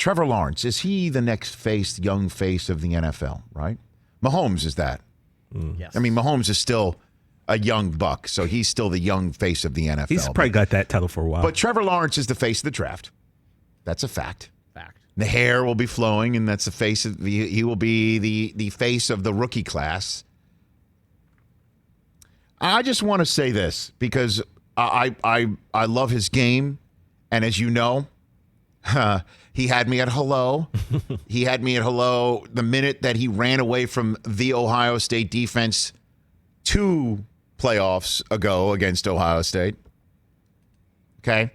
Trevor Lawrence, is he the next young face of the NFL, right? Mahomes is that. Yes. I mean, Mahomes is still a young buck, so he's still the young face of the NFL. He's probably got that title for a while. But Trevor Lawrence is the face of the draft. That's a fact. Fact. The hair will be flowing, and that's the face of he will be the face of the rookie class. I just want to say this because I love his game, and as you know, he had me at hello. He had me at hello the minute that he ran away from the Ohio State defense 2 playoffs ago against Ohio State. Okay?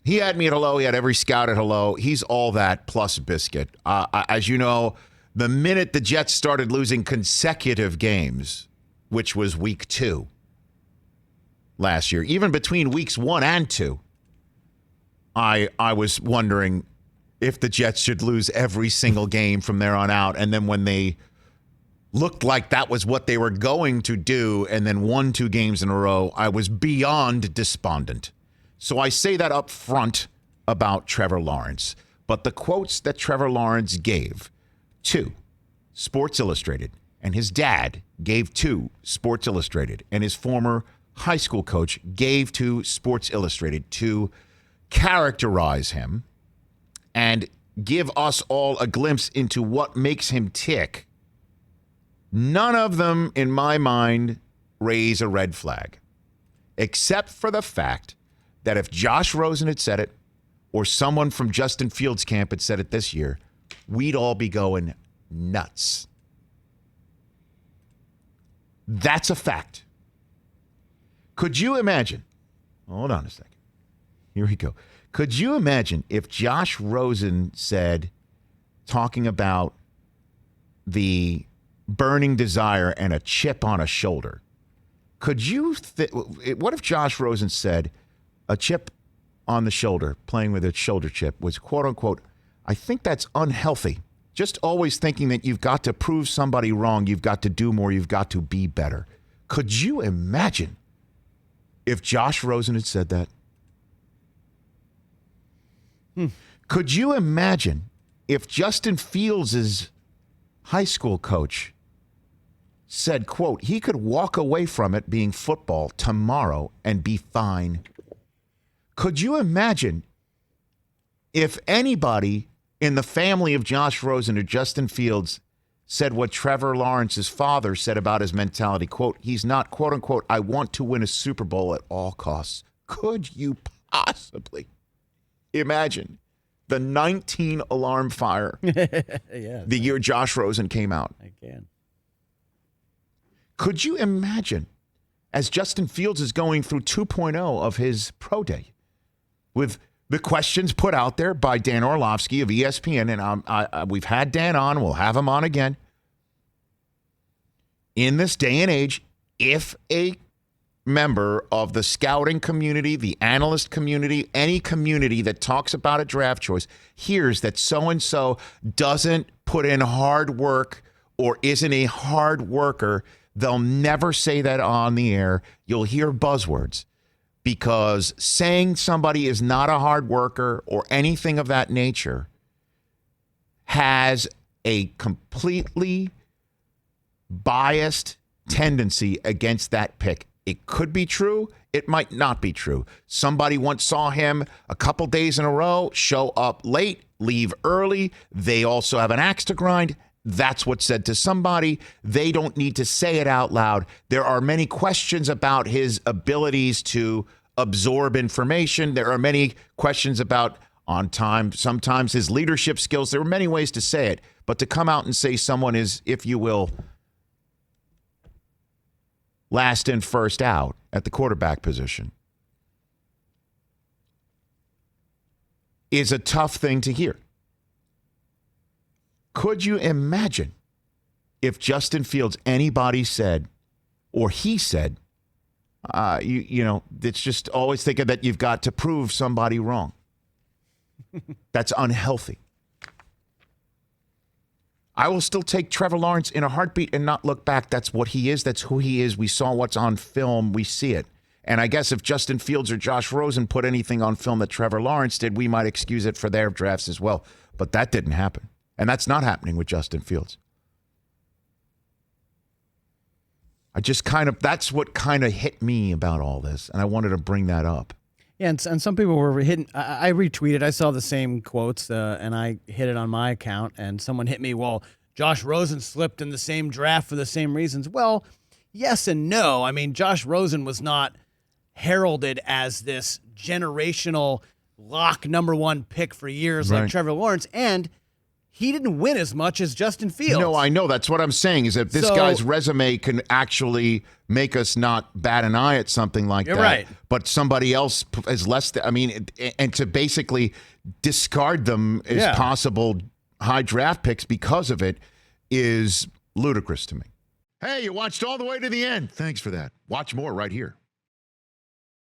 He had me at hello. He had every scout at hello. He's all that plus biscuit. As you know, the minute the Jets started losing consecutive games, which was week 2 last year, even between weeks 1 and 2, I was wondering if the Jets should lose every single game from there on out. And then when they looked like that was what they were going to do and then won 2 games in a row, I was beyond despondent. So I say that up front about Trevor Lawrence. But the quotes that Trevor Lawrence gave to Sports Illustrated, and his dad gave to Sports Illustrated, and his former high school coach gave to Sports Illustrated to characterize him and give us all a glimpse into what makes him tick, none of them, in my mind, raise a red flag, except for the fact that if Josh Rosen had said it or someone from Justin Fields' camp had said it this year, we'd all be going nuts. That's a fact. Could you imagine? Hold on a second. Here we go. Could you imagine if Josh Rosen said, talking about the burning desire and a chip on a shoulder, could you, what if Josh Rosen said a chip on the shoulder, playing with a shoulder chip, was quote unquote, I think that's unhealthy. Just always thinking that you've got to prove somebody wrong, you've got to do more, you've got to be better. Could you imagine if Josh Rosen had said that? Could you imagine if Justin Fields' high school coach said, quote, he could walk away from it being football tomorrow and be fine? Could you imagine if anybody in the family of Josh Rosen or Justin Fields said what Trevor Lawrence's father said about his mentality, quote, he's not, quote unquote, I want to win a Super Bowl at all costs? Could you possibly imagine the 19 alarm fire the year Josh Rosen came out? I can. Could you imagine, as Justin Fields is going through 2.0 of his pro day, with the questions put out there by Dan Orlovsky of ESPN, and we've had Dan on, we'll have him on again. In this day and age, if a member of the scouting community, the analyst community, any community that talks about a draft choice hears that so-and-so doesn't put in hard work or isn't a hard worker, they'll never say that on the air. You'll hear buzzwords, because saying somebody is not a hard worker or anything of that nature has a completely biased tendency against that pick. It could be true. It might not be true. Somebody once saw him a couple days in a row show up late, leave early. They also have an axe to grind. That's what's said to somebody. They don't need to say it out loud. There are many questions about his abilities to absorb information. There are many questions about on time, sometimes his leadership skills. There are many ways to say it. But to come out and say someone is, if you will, last in, first out at the quarterback position is a tough thing to hear. Could you imagine if Justin Fields, anybody said, or he said, you know, it's just always thinking that you've got to prove somebody wrong. That's unhealthy. I will still take Trevor Lawrence in a heartbeat and not look back. That's what he is. That's who he is. We saw what's on film. We see it. And I guess if Justin Fields or Josh Rosen put anything on film that Trevor Lawrence did, we might excuse it for their drafts as well. But that didn't happen. And that's not happening with Justin Fields. That's what kind of hit me about all this. And I wanted to bring that up. Yeah, and some people were hitting. I retweeted. I saw the same quotes, and I hit it on my account. And someone hit me. Well, Josh Rosen slipped in the same draft for the same reasons. Well, yes and no. I mean, Josh Rosen was not heralded as this generational lock #1 pick for years like Trevor Lawrence, and he didn't win as much as Justin Fields. No, I know. That's what I'm saying, is that this guy's resume can actually make us not bat an eye at something like that. Right. But somebody else is less. And to basically discard them as possible high draft picks because of it is ludicrous to me. Hey, you watched all the way to the end. Thanks for that. Watch more right here.